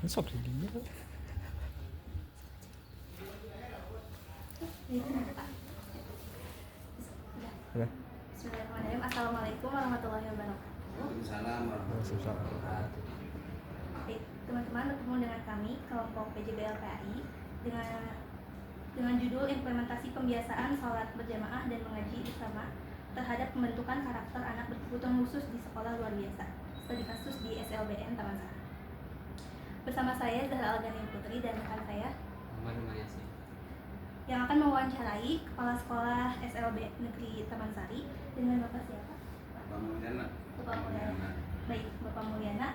Sok dia. Ya. Bismillahirrahmanirrahim. Assalamualaikum warahmatullahi wabarakatuh. Waalaikumsalam warahmatullahi wabarakatuh. Baik, teman-teman, bertemu dengan kami kelompok PJBL PAI dengan judul implementasi pembiasaan sholat berjamaah dan mengaji bersama terhadap pembentukan karakter anak berkebutuhan khusus di sekolah luar biasa studi kasus di SLBN Taman Sari. Bersama saya Zahra Algani Putri dan rekan saya yang akan mewawancarai Kepala Sekolah SLB Negeri Taman Sari dengan Bapak siapa? Bapak Mulyana. Bapak Mulyana. Baik, Bapak Mulyana.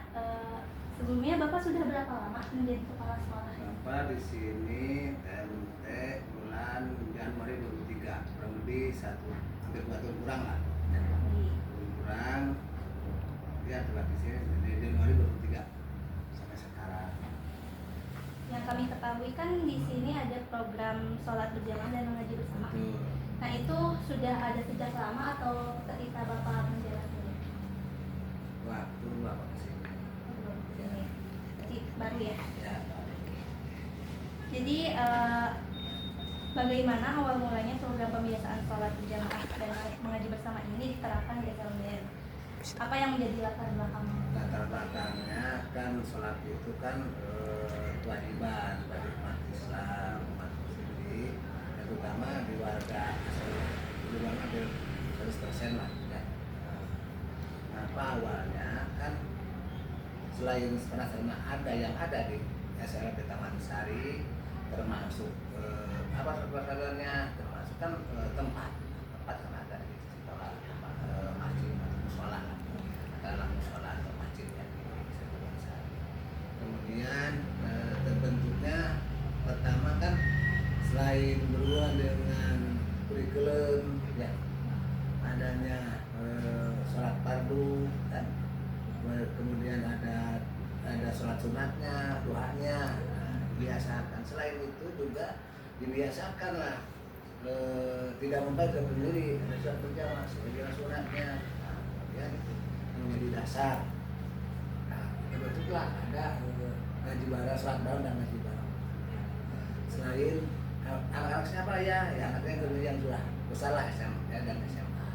Sebelumnya Bapak sudah berapa lama menjadi Kepala Sekolah? Bapak di sini TMT bulan Januari 2003, kurang lebih hampir 2 tahun kurang lah. Kurang, ya telah di sini dari Januari 2003 sampai sekarang. Yang kami ketahui kan di sini ada program sholat berjamaah dan mengaji bersama. Betul. Nah itu sudah ada sejak lama atau ketika Bapak menjalankannya? Waktu Bapak ke sini. Ya. Jadi baru ya. Ya. Jadi bagaimana awal mulanya program pembiasaan sholat berjamaah dan mengaji bersama ini diterapkan di SLBN? Apa yang menjadi latar belakang? Latar belakangnya kan sholat itu kan kewajiban bagi umat Islam, umat Muslim, terutama di warga di mana hampir 100% lah ya. Apa awalnya kan selain sebenarnya ada di SLB Taman Sari, termasuk termasuk kan tempat kan ada di sekolah masjid atau musola lah, dalam musola atau masjid ya di Taman Sari. Kemudian terbentuknya pertama kan selain berhubungan dengan kurikulum ya, adanya sholat fardu kan, kemudian ada sholat sunatnya, doanya, dibiasakan. Selain itu juga dibiasakan lah tidak membaca sendiri, ada sholat berjamaah sebagai sunatnya, kemudian menjadi dasar. Nah, bentuklah ada ngaji bareng, sholat bareng dan ngaji bareng. Selain anak-anak siapa ya? Ya anaknya yang sudah besar lah, SMA dan SMA.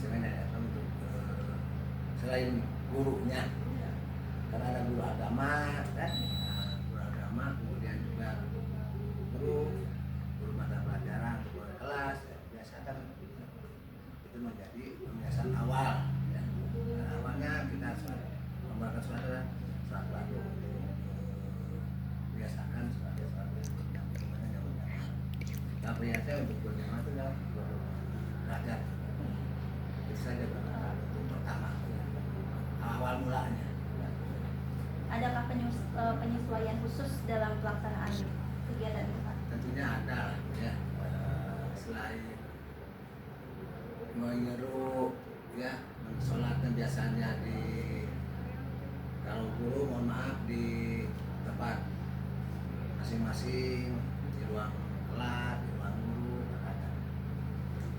SMA ya, untuk selain gurunya, ya. Karena ada guru agama, kan? Nah, guru agama, kemudian juga guru mata pelajaran, guru kelas, ya. Biasakan itu menjadi pembiasaan awal. Ya. Nah, awalnya kita membaca sholat fardu untuk biasakan sebagai sholat yang nah, biasanya untuk berjamaah itu adalah belajar itu saja untuk pertama awal mulanya. Adakah penyesuaian khusus dalam pelaksanaan kegiatan itu, Pak? Tentunya ada ya, selain menyeru ya, sholatnya biasanya di kalau guru mohon maaf di tempat masing-masing, di ruang kelas, di ruang guru ada.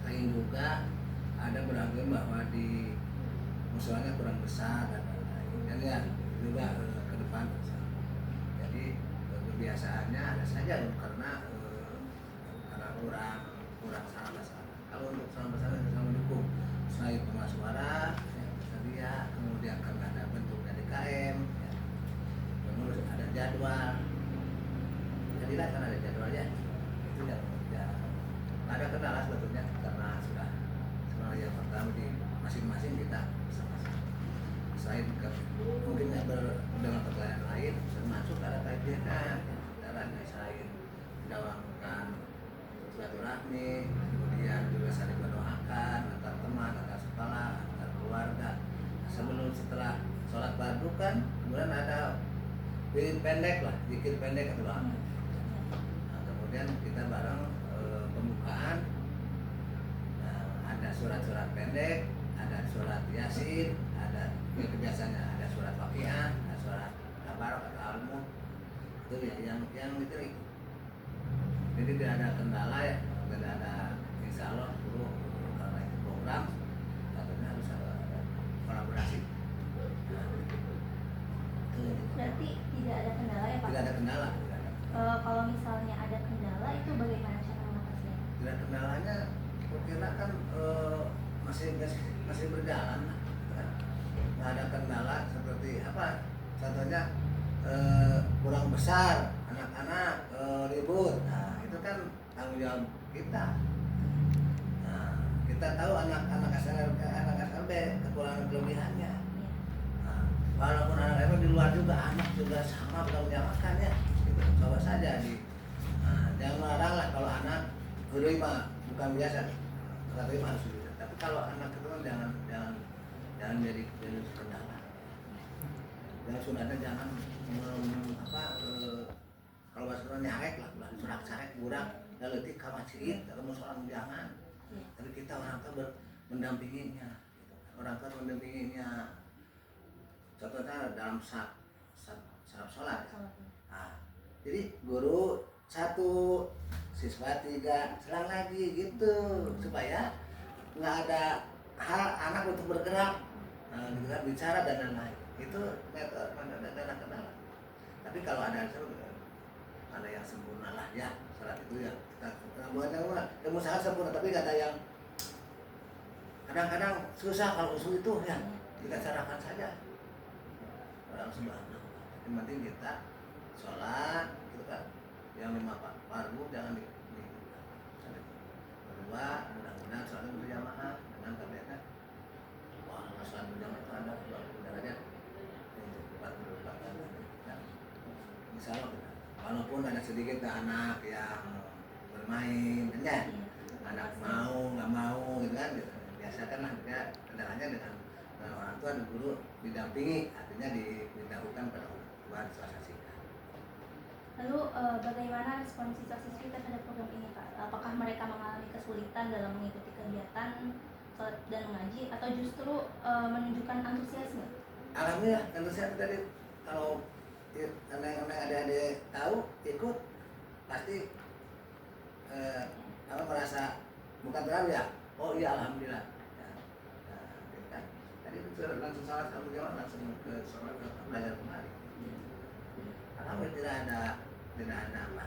Selain juga ada beragam bahwa di musolanya kurang besar dan lain-lain, dan ya juga ke depan. Jadi kebiasaannya ada saja karena kurang sarana. Kalau untuk sarana bisa mendukung selain pengeras suara ya, tersedia, kemudian karena ada bentuknya DKM ya, kemudian ada jadwal, jadilah kan ada jadwalnya, itu yang ada kendala sebetulnya karena sudah yang pertama di masing-masing kita sama-sama. Selain mungkin dengan pertanyaan lain termasuk ada kajian caranya selain mendawamkan silaturahmi, kemudian juga saling mendoakan antar teman, antar sekolah, antar keluarga. Nah, setelah sholat fardu kan kemudian ada zikir pendek lah, zikir pendek atau doa. Nah, kemudian kita bareng pembukaan. Nah, ada surat-surat pendek, ada surat yasin, ada biasanya ada surat waqiah, ada surat tabarok atau al-mulk. Itu ya, yang itu. Jadi tidak ada kendala ya, tidak ada, insya Allah guru karena itu program katanya harus ada kolaborasi. Nah, itu berarti tidak ada kendala ya Pak? Tidak ada kendala. Kalau misalnya ada kendala itu bagaimana cara mengatasinya? Tidak kendalanya, kira kan masih berjalan lah. Kan. Nggak ada kendala seperti apa? Contohnya kurang besar, anak-anak ribut. Nah, itu kan tanggung jawab kita. Nah, kita tahu anak SLB kekurangan kelebihannya. Nah, walaupun anak di luar juga anak juga sama menyamakan ya. Gitu. Coba saja jangan melarang lah kalau anak terima bukan biasa, terima harus juga. Tapi kalau anak itu kan jangan jadi kendala. Dan sunatnya jangan kalau bahasa nyarek lah, surat sarek burak, letik kamacit, kalau seorang jangan. Tapi kita orang tua mendampinginya, gitu. Orang tua mendampinginya. Contohnya dalam saraf sholat. Nah, jadi guru 1, siswa 3, selang lagi gitu, supaya nggak ada hal anak untuk bergerak, gitu kan, bicara dan lain-lain. Itu metode kendala. Tapi kalau ada yang sempurna lah ya, sholat itu ya kita buat yang usaha sempurna, tapi kata yang kadang-kadang susah kalau usul itu ya kita carakan saja orang sembahyang. Yang penting kita sholat gitu kan, yang 5 fardu jangan kedua, mudah-mudahan sholat berjamaah dengan tabiatnya. Wah, sholat berjamaah itu ada derajat untuk 44 kan. Misalnya walaupun ada sedikit anak yang bermain kan, anak mau nggak mau gitu kan, biasakan lah ya, kendalanya dengan orang tua dan guru didampingi, artinya didahulukan pada orang siswa. Lalu bagaimana respon siswa-siswi terhadap program ini Pak? Apakah mereka mengalami kesulitan dalam mengikuti kegiatan sholat dan mengaji atau justru menunjukkan antusiasme? Alhamdulillah antusias tadi, kalau anak-anak adik-adik tahu ikut pasti merasa bukan terlalu ya, oh iya alhamdulillah ya. Nah, kan tadi itu langsung salah satu jawab langsung ke sholat belajar kembali. Alhamdulillah tidak ada apa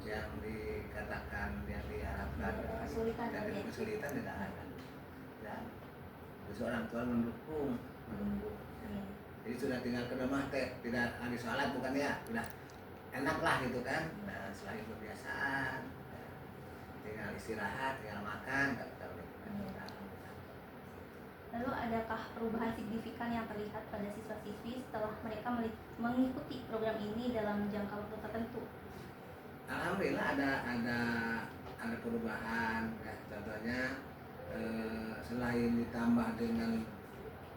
yang dikatakan yang diharapkan kesulitan tidak ada. Dan seorang tua mendukung. Jadi sudah tinggal ke rumah tidak lagi sholat bukan ya, sudah enak lah gitu kan. Nah, selain kebiasaan, tinggal istirahat, tinggal makan. Lalu adakah perubahan signifikan yang terlihat pada siswa-siswi setelah mereka mengikuti program ini dalam jangka waktu tertentu? Alhamdulillah ada perubahan. Ya, contohnya selain ditambah dengan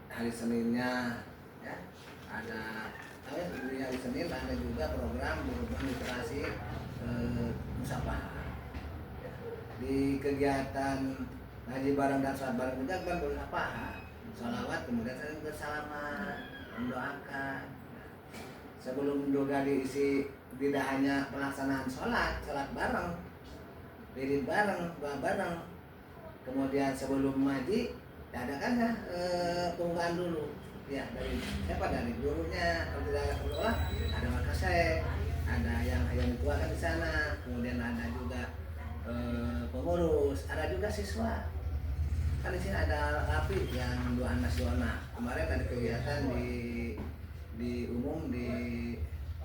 hari Seninnya, ya, ada hari Senin ada juga program berhubungan literasi musafah. Ya, di kegiatan ngaji bareng dan sholat bareng juga kan musafah, sholawat kemudian saling bersalaman, mendoakan. Sebelum juga diisi tidak hanya pelaksanaan sholat bareng, wirid bareng, doa bareng. Kemudian sebelum ngaji diadakannya pembukaan dulu. Ya dari siapa, dari gurunya, kalau tidak ada sekolah ada makasih, ada yang dituakan di sana, kemudian ada juga pengurus, ada juga siswa. Kan di sini ada rapi yang doa nasional. Kemarin ada kegiatan di umum di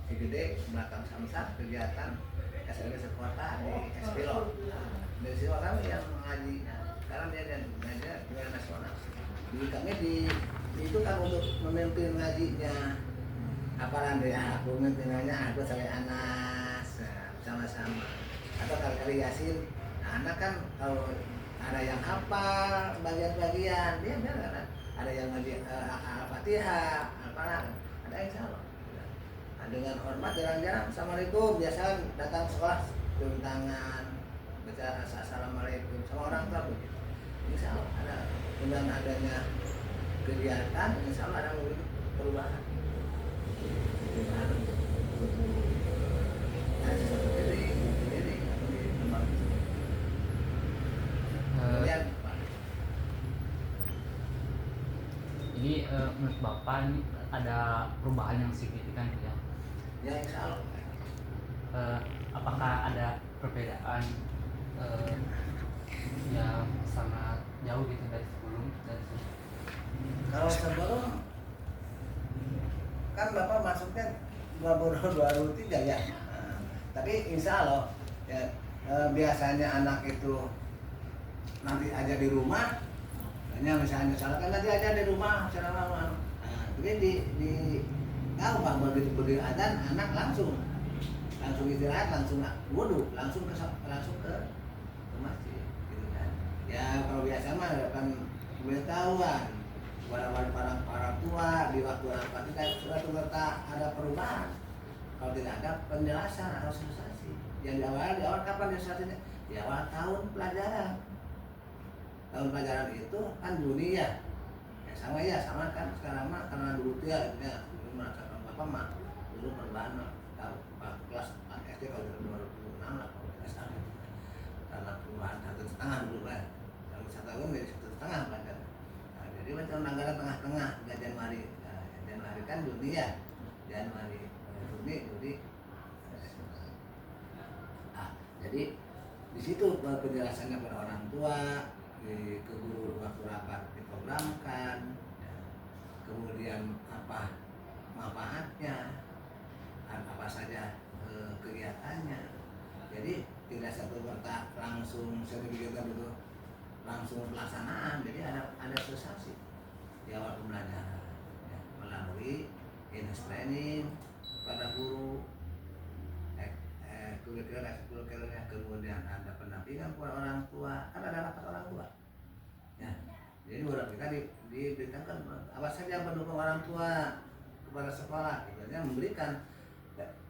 gede belakang Samsat, kegiatan SLB sekota di Espilot. Dari siswa kami yang mengaji, sekarang dia juara nasional. Di kami itu kan untuk memimpin ngajinya. Apalagi aku memimpinannya, aku sampai Anas sama-sama. Atau kali-kali Yasin, nah, anak kan kalau ada yang hafal bagian-bagian dia kan, ada yang ngaji Al-Fatihah, apalah, ada yang salah. Nah, dengan hormat jarang-jarang Assalamualaikum, biasa datang sekolah turun tangan, baca Assalamualaikum sama orang tua begitu. Insya Allah ada dengan adanya kegiatan, insya Allah ada perubahan. Jadi menurut Bapak ini ada perubahan yang signifikan gitu ya? Ya insya Allah. Apakah ada perbedaan yang sangat jauh gitu dari sebelum? Kalau sebelum kan Bapak masuknya 2023 ya. Nah, tapi insya Allah ya, biasanya anak itu nanti aja di rumah, hanya misalnya misalkan nanti aja di rumah selama jadi di tahu Pak begitu adzan anak langsung istirahat, langsung wudhu, langsung ke masjid gitu kan. Ya kalau biasa mah kan pemberitahuan para tua di waktu rapat sudah ada perubahan. Kalau tidak ada penjelasan atau sosialisasi yang di awal kapan sosialisasinya? Di awal tahun pelajaran. Tahun pelajaran itu kan Juni ya, sama kan sekarang mah karena dulu tuh ya Bapak mah dulu perubahan mah kelas SD kalau 2006 lah kalau tidak salah, karena perubahan 1,5 dulu kan, kalau 1 tahun jadi 1,5 pelajaran. Nah, jadi macam anggaran tengah-tengah nggak Januari. Nah, Januari kan Juni ya, Januari Juni. Jadi di situ penjelasannya pada orang tua, ke guru waktu rapat diprogramkan, ya. Kemudian apa manfaatnya, apa saja kegiatannya. Jadi tidak satu merta langsung sertifikat itu langsung pelaksanaan. Jadi ada sosialisasi di awal pembelajaran ya, melalui training pada guru, kurikulumnya, kemudian ada pendampingan kepada orang tua, kan ada rapat orang tua ya. Jadi orang kita diberitakan apa saja mendukung orang tua kepada sekolah, ibaratnya memberikan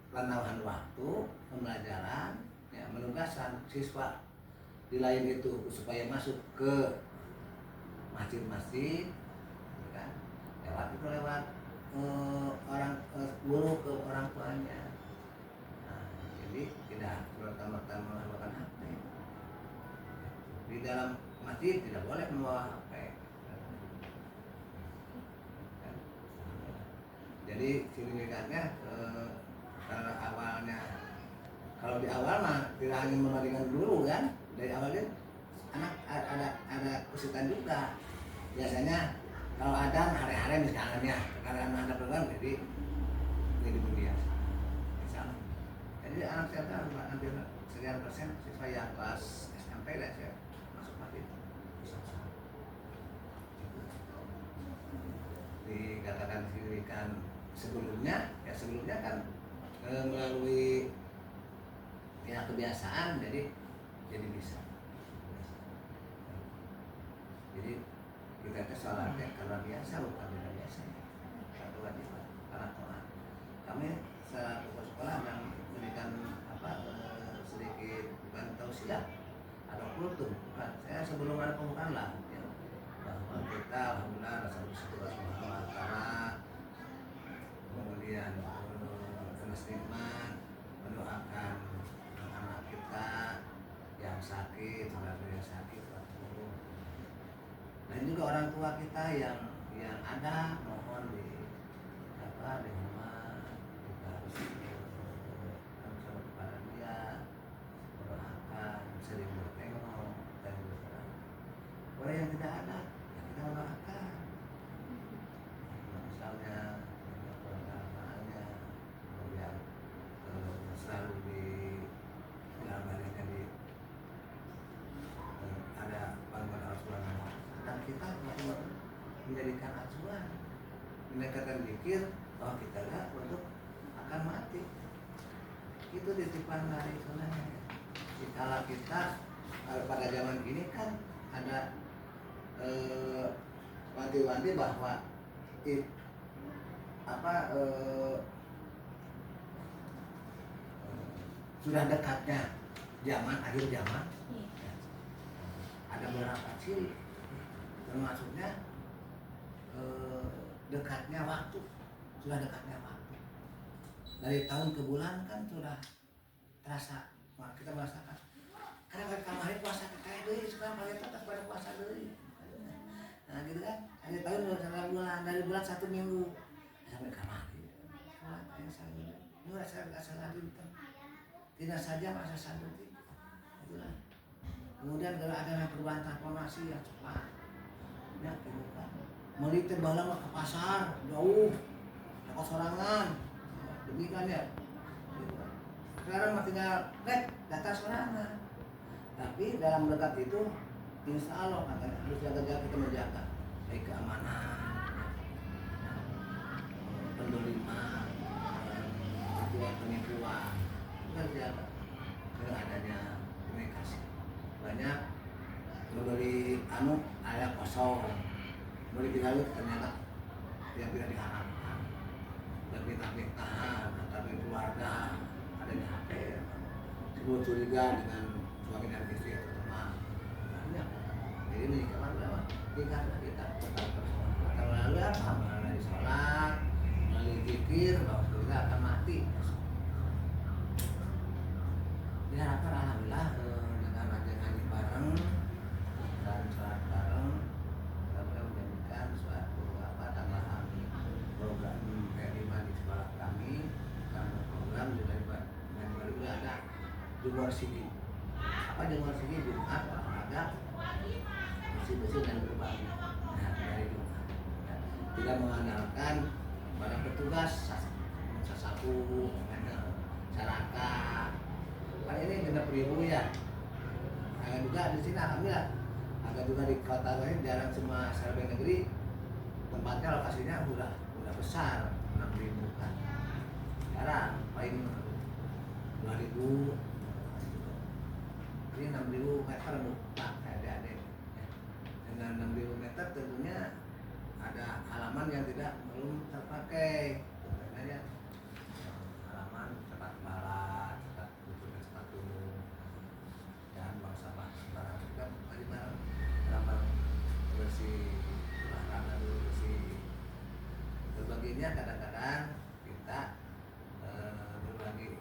penambahan waktu pembelajaran ya, menugaskan siswa di lain itu supaya masuk ke masjid-masjid ya kan? lewat orang guru ke orang tuanya. Jadi tidak pertama-tama melakukan HP di dalam masjid, tidak boleh membawa HP. Jadi signifikannya karena awalnya kalau di awal mah tidak hanya membandingkan dulu kan, dari awalnya anak ada kesulitan juga. Biasanya kalau ada hari-hari misalnya karena ada program jadi biasa. Jadi anak saya hampir sekian persen siswa yang kelas SMP lah saya masuk masjid. Dikatakan signifikan sebelumnya kan melalui ya kebiasaan jadi bisa. Jadi kita itu sholatnya karena biasa bukan tidak biasa. Satu kewajiban karena Tuhan. Kami selaku sekolah yang berikan sedikit bukan tausiah atau kultum, bukan. Saya sebelum ada pembukaan lah ya, bahwa kita alhamdulillah rasa bersyukur Subhanahu wa taala, kemudian nikmat mendoakan anak kita yang sakit, saudara yang sakit, dan juga orang tua kita yang ada, mohon di rumah kita harus kepada dia, mendoakan, sering bertengok dan berperang. Orang yang tidak ada, ya kita mendoakan. Misalnya keluarga-keluarganya, kemudian selalu di dalam harinya ada panduan Rasulullah, dan kita menjadikan acuan, menjadikan pikir bahwa kita untuk akan mati. Itu titipan dari sunahnya. Kalau kita pada zaman ini kan ada wanti-wanti bahwa sudah dekatnya akhir zaman. Ada beberapa ciri, termasuknya dekatnya waktu. Dari tahun ke bulan kan sudah terasa, kita merasakan. Karena kemarin puasa kita itu sekarang paling atas pada puasa dulu. Nah gitu kan, akhir tahun sampai bulan dari bulan 1 minggu sampai kamari. Sholat ayah salat, nggak salat itu tidak saja masa satu itulah. Kemudian kalau ada perubahan transformasi yang cepat, ya gitu kan. Meliti balang ke pasar jauh, ke sorangan, demikian ya. Gitu kan. Sekarang mah tinggal data sorangan. Tapi dalam dekat itu, insya Allah harus jaga-jaga kita menjaga baik keamanan, pendoliman, penipuan, itu harus jaga dengan adanya komunikasi. Banyak membeli ayat kosong, membeli dilalut ternyata tidak diharapkan, dan fitnah antara keluarga, adanya HP, sebuah curiga dengan suami dan istri atau teman, banyak. Jadi menikahlah berapa? Nikahlah kita melalui apa? Melalui sholat, melalui zikir, bahwa kita akan mati. Diharapkan alhamdulillah dengan ada ngaji bareng dan sholat bareng, mudah-mudahan menjadikan suatu tambahan program PRIMA di sekolah kami. Karena program dari baru ada Jumur Sidi. Apa Jumur Sidi? Jumat olahraga, bersih-bersih dan berbagi. Nah dari Jumat tidak mengandalkan pada petugas sasaku, masyarakat. Kan ini benar peribu ya. Agak juga di sini alhamdulillah. Agak juga di kota lain jarang semua serba negeri tempatnya lokasinya udah besar, 6.000 kan. Sekarang paling 2.000. Ini 6.000 meter bu, Pak, adik-adik. Dengan 6.000 meter tentunya ada halaman yang belum terpakai. Makanya halaman tempat balat, tempat butuhkan sepatu, dan bangsa barang juga barang bersih, olahraga dulu bersih. Berbaginya kadang-kadang kita berbagi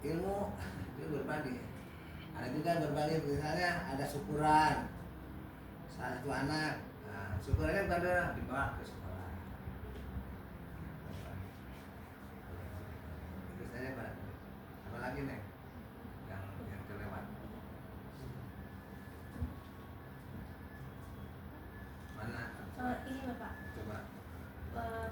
ilmu itu berbagi. Ada juga berbagi, misalnya ada syukuran salah satu anak, nah, syukurannya bukan dibawa ke sekolah. Itu saja Pak. Apa lagi nih yang terlewat? Mana? Ini Bapak. Coba.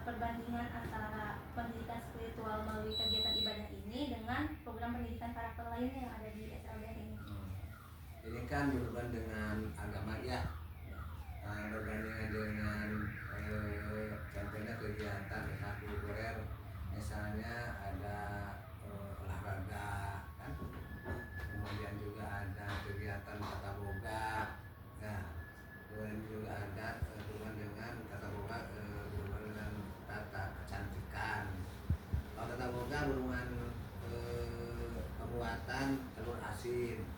Perbandingan antara pendidikan spiritual melalui kegiatan ibadah ini dengan program pendidikan karakter lainnya yang ada di SLBR ini. Ini kan berhubungan dengan agama ya. Berbandingan dengan contohnya kegiatan ekstrakurikuler, misalnya ada olahraga kan, kemudian juga ada kegiatan tata boga, nah, kemudian juga ada hubungan dengan tata boga, berhubungan dengan tata kecantikan. Kalau tata boga berhubungan pembuatan telur asin.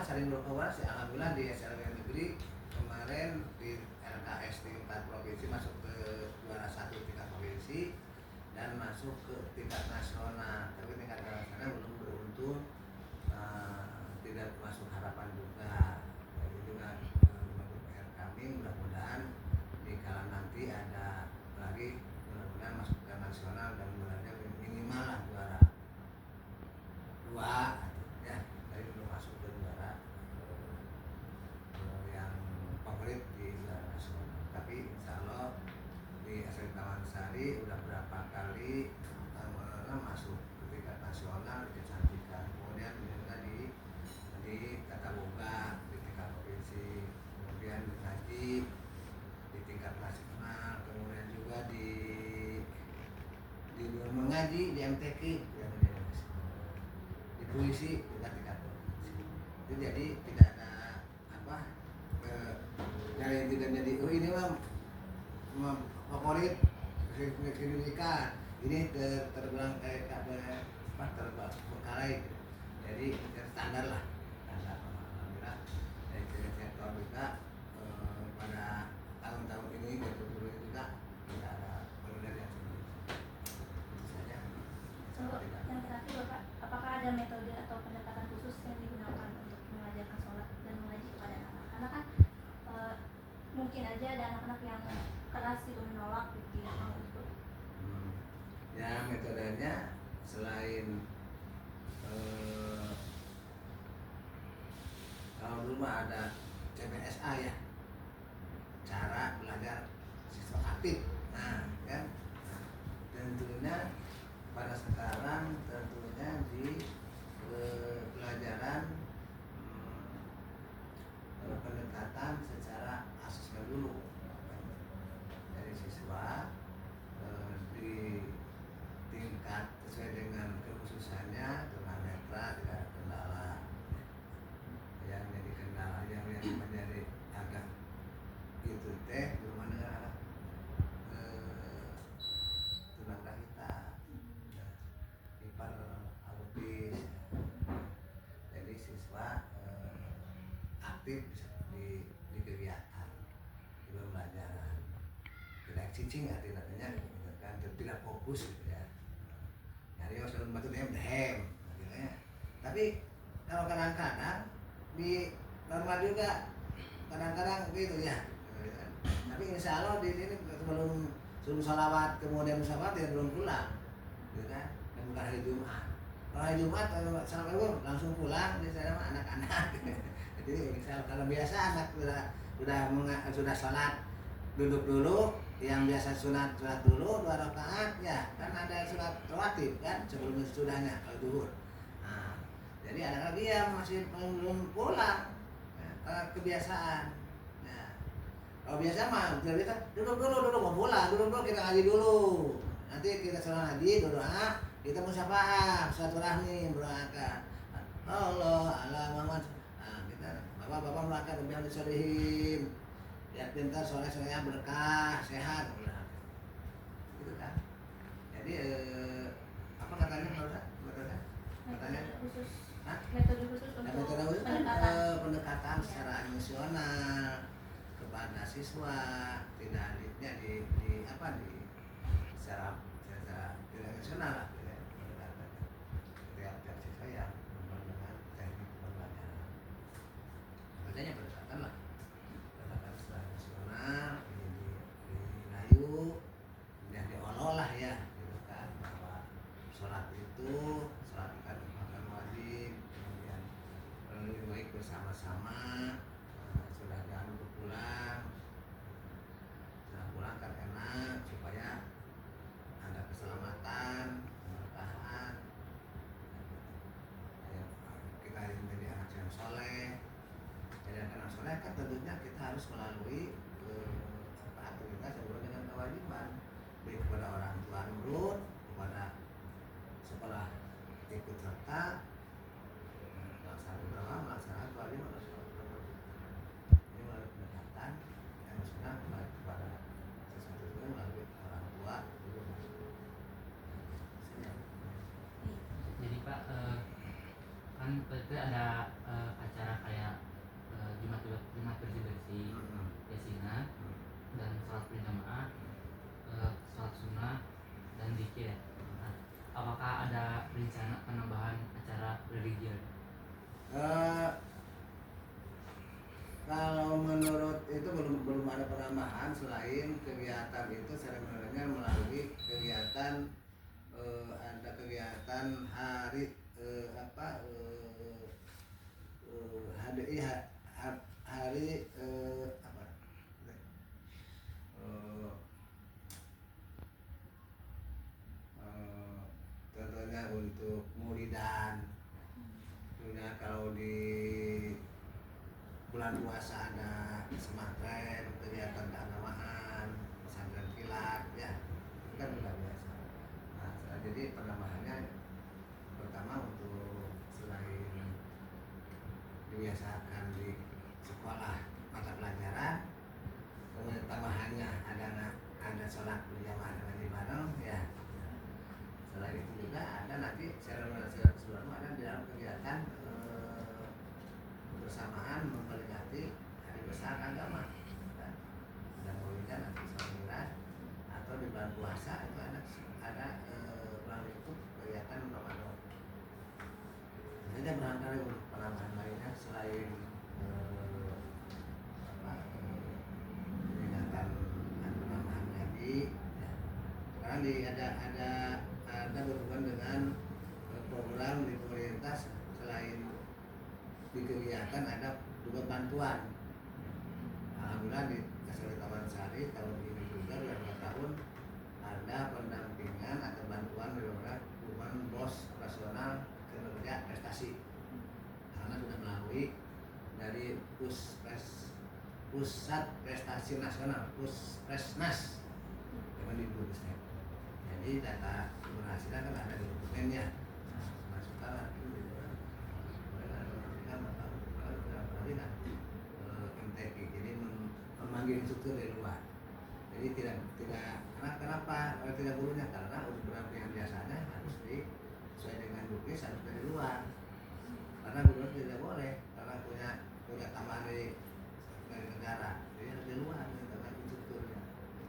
Saling berkolaborasi. Alhamdulillah di SLB negeri kemarin di LKS di 4 provinsi masuk ke juara 1 tingkat provinsi dan masuk ke tingkat nasional. Tapi tingkat nasional belum beruntun, tidak masuk harapan juga. Jadi juga menurut PR kami mudah-mudahan di kala nanti ada lagi, mudah-mudahan masuk ke nasional dan mudah-mudahan minimal lah juara 2. Udah berapa kali masuk ke tingkat nasional kecantikan, kemudian juga di tata boga di tingkat provinsi, kemudian ngaji di tingkat nasional, kemudian juga di mengaji di MTQ di puisi juga tingkat provinsi. Itu jadi tidak ada apa dari tidak jadi ini mah favorit pendidikan ini terbilang kayak terbengkalai, jadi standar lah, standar. Alhamdulillah dari sektor juga pada tahun-tahun ini dan sebelumnya juga tidak ada penurunan yang tinggi. Itu saja. Yang terakhir Bapak, apakah ada metode atau pendekatan khusus yang digunakan untuk mengajarkan sholat dan mengaji anak yang keras gitu menolak gitu itu. Ya metodenya selain kalau dulu mah ada CBSA ya, cara belajar siswa aktif. Nah kan, tentunya pada sekarang tentunya di pelajaran pendekatan secara asesmen dulu. Dari siswa di tingkat sesuai dengan kekhususannya, tunanetra tidak ada kendala. Yang jadi kendala yang menjadi agak itu teh belum ada anak tunagrahita, ipar autis. Jadi siswa aktif di kegiatan di pembelajaran, tidak cicing artinya gitu kan, tidak fokus gitu ya. Jadi harus batu dem gitu ya. Tapi kalau kadang-kadang di normal juga kadang-kadang gitu ya. Tapi insya Allah di sini sebelum salawat kemudian salawat ya belum pulang, gitu kan? Dan bukan hari Jumat. Kalau hari Jumat salawat langsung pulang, di sana mah anak-anak. Jadi insya Allah kalau biasa anak sudah sholat duduk dulu, yang biasa sunat dulu 2 rakaat ya, kan ada sunat rawatib kan sebelum sudahnya kalau duhur. Nah, jadi anak-anak dia masih belum pulang ya, kebiasaan. Nah, kalau biasa mah kita duduk dulu mau pulang, duduk dulu kita ngaji dulu. Nanti kita sholat ngaji, doa, kita musyafaah, silaturahmi, berdoakan. Allah Muhammad. Nah, kita bapak-bapak melakukan lebih disolihin. Ya pintar, soleh-solehnya berkah, sehat, gitu kan. Jadi apa katanya barusan? Katanya khusus. Hah? Metode khusus untuk Metode khusus pendekatan secara emosional kepada siswa, tidak di secara tidak emosional lah, ya, pendekatan tiap siswa yang dengan teknik pembelajaran. Makanya pendekatan lah. Dirayu, kemudian diolok lah ya, gitu kan, bahwa sholat kan makan wajib, kemudian lebih baik bersama-sama. Sudah jangan pulang kan enak supaya ada keselamatan, keberkahan. Kita ingin menjadi anak yang soleh. Jadi anak soleh kan tentunya kita harus melalui aktivitas sesuai dengan kewajiban, baik kepada orang tua nurut, kepada sekolah ikut serta, melaksanakan kewajiban. Ini melalui pendekatan emosional kepada sesuatu itu melalui orang tua. Jadi Pak, kan itu ada acara kayak Jumat bersih-bersih, yasina, dan sholat berjamaah, sholat sunnah, dan zikir ya. Nah, apakah ada rencana penambahan acara religi? Kalau menurut itu belum ada penambahan selain kegiatan itu sebenarnya melalui kegiatan ada kegiatan hari HDI hari contohnya untuk mulidan. Punya kalau di bulan puasa ada pesantren, kegiatan keagamaan, pesantren kilat ya, itu kan udah biasa. Nah, jadi penambahannya pertama untuk selain dibiasakan di sekolah mata pelajaran, kemudian tambahannya ada sholat berjamaah dengan bareng ya. Selain itu juga ada nanti secara ada di dalam kegiatan bersamaan memperingati hari besar agama. Ada maulidan nanti sholat atau di bulan puasa itu ada melalui itu kegiatan Ramadan. Jadi barangkali untuk penambahan lainnya selain peringatan ya. Sekarang ada berhubungan dengan program di pemerintah, selain di kegiatan ada juga bantuan. Alhamdulillah di SLB Taman Sari tahun ini juga 2 tahun ada pendampingan atau bantuan berupa BOS operasional kinerja prestasi. Karena sudah melalui dari Pusat Prestasi Nasional, Puspresnas, Kemendikbudristek. Jadi data keberhasilan kan ada di dokumennya. Nah, masukkan lagi gitu kan. MTQ, jadi memanggil instruktur dari luar. Jadi tidak kenapa tidak gurunya, karena untuk pendampingan biasanya harus sesuai dengan bukis, harus dari luar. Karena guru tidak boleh, karena punya tambahan dari negara, jadi harus dari luar dengan instrukturnya.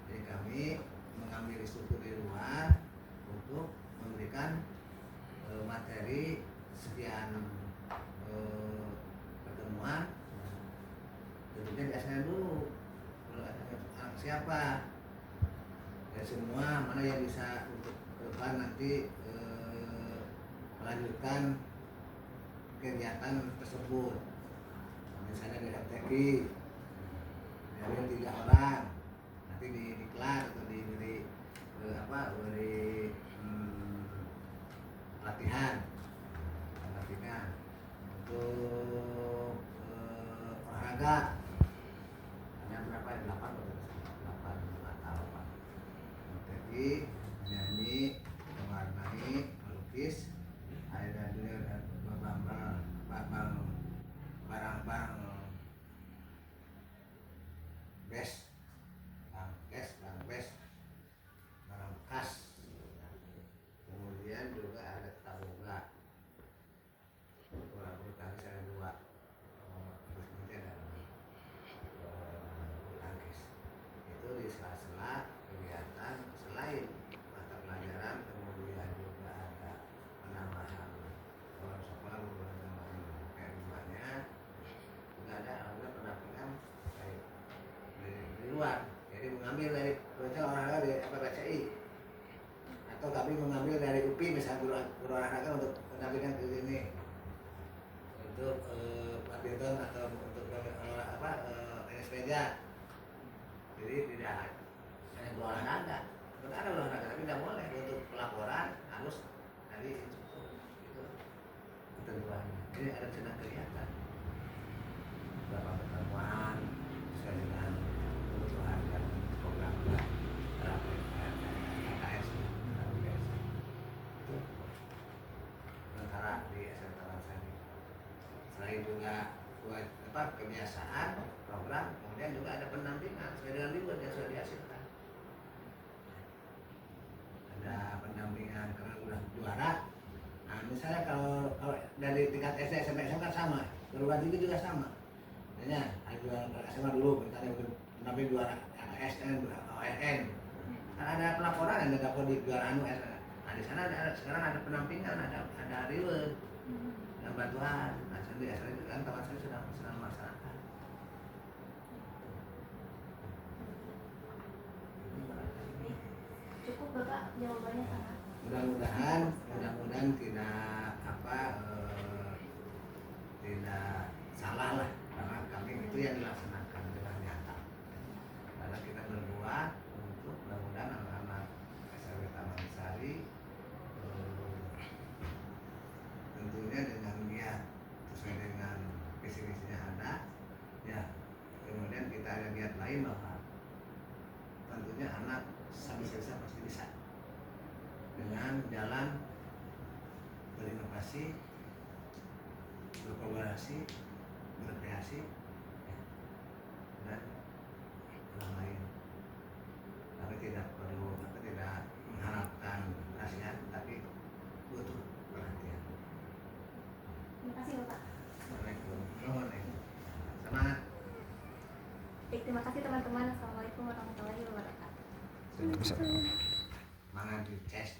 Jadi kami mengambil instruktur dari luar untuk memberikan materi sekian pertemuan. Tentunya biasanya dulu anak siapa dan semua mana yang bisa untuk ke depan nanti melanjutkan kegiatan tersebut. Misalnya di MTQ diambil 3 orang, nanti diklat atau diberi latihan untuk olahraga. Ada berapa? 8 atau 8. MTQ, menyanyi, mewarnai, melukis, ada juga barang-barang best, barang bekas. Kemudian juga ada taboga, bulu tangkis ada 2, terus kemudian ada bulu tangkis. Itu di sela-sela kegiatan selain mata pelajaran, kemudian juga ada penambahan orang sekolah, penambahan keilmuannya, juga ada pendampingan dari luar. Jadi mengambil dari olahraga dari FPPCI, atau kami mengambil dari UPI misalnya guru olahraga untuk pendampingan ke sini untuk badminton atau untuk tenis meja. Jadi tidak hanya olahraga, betul ada olahraga tapi tidak boleh untuk pelaporan harus dari instruktur itu ketentuannya. Jadi ada sedang kegiatan beberapa pertemuan sesuai dengan kebutuhan dan program KKS itu sementara di SLB Taman Sari. Selain juga kebiasaan program, kemudian juga ada pendampingan sesuai dengan reward yang sudah dihasilkan. Ada pendampingan karena sudah juara. Nah, misalnya kalau dari tingkat SD, SMP, SMA sama, perguruan tinggi juga sama. Misalnya ada juara SMA dulu, misalnya untuk pendamping juara ASN, OSN. Kan ada pelaporan yang dapat di juara ASN. Nah, di sana sekarang ada pendampingan, ada reward dan bantuan. Nah, di SLB kan teman saya sedang melaksanakan. Cukup Bapak jawabannya sama. Mudah-mudahan tidak salah lah, karena kami itu yang dilaksanakan dengan nyata. Karena kita berbuat untuk mudah-mudahan anak-anak SLB Taman Sari tentunya dengan niat sesuai dengan visi misinya ada, ya. Kemudian kita ada niat lain bahwa tentunya anak bisa pasti bisa dengan jalan berinovasi, berkolaborasi, berkreasi, ya, dan hal lain. Tapi tidak mengharapkan kasihan, tapi butuh perhatian. Terima kasih Bapak. Assalamualaikum. Semangat. Baik, terima kasih teman-teman. Assalamualaikum warahmatullahi wabarakatuh. Semangat di tes.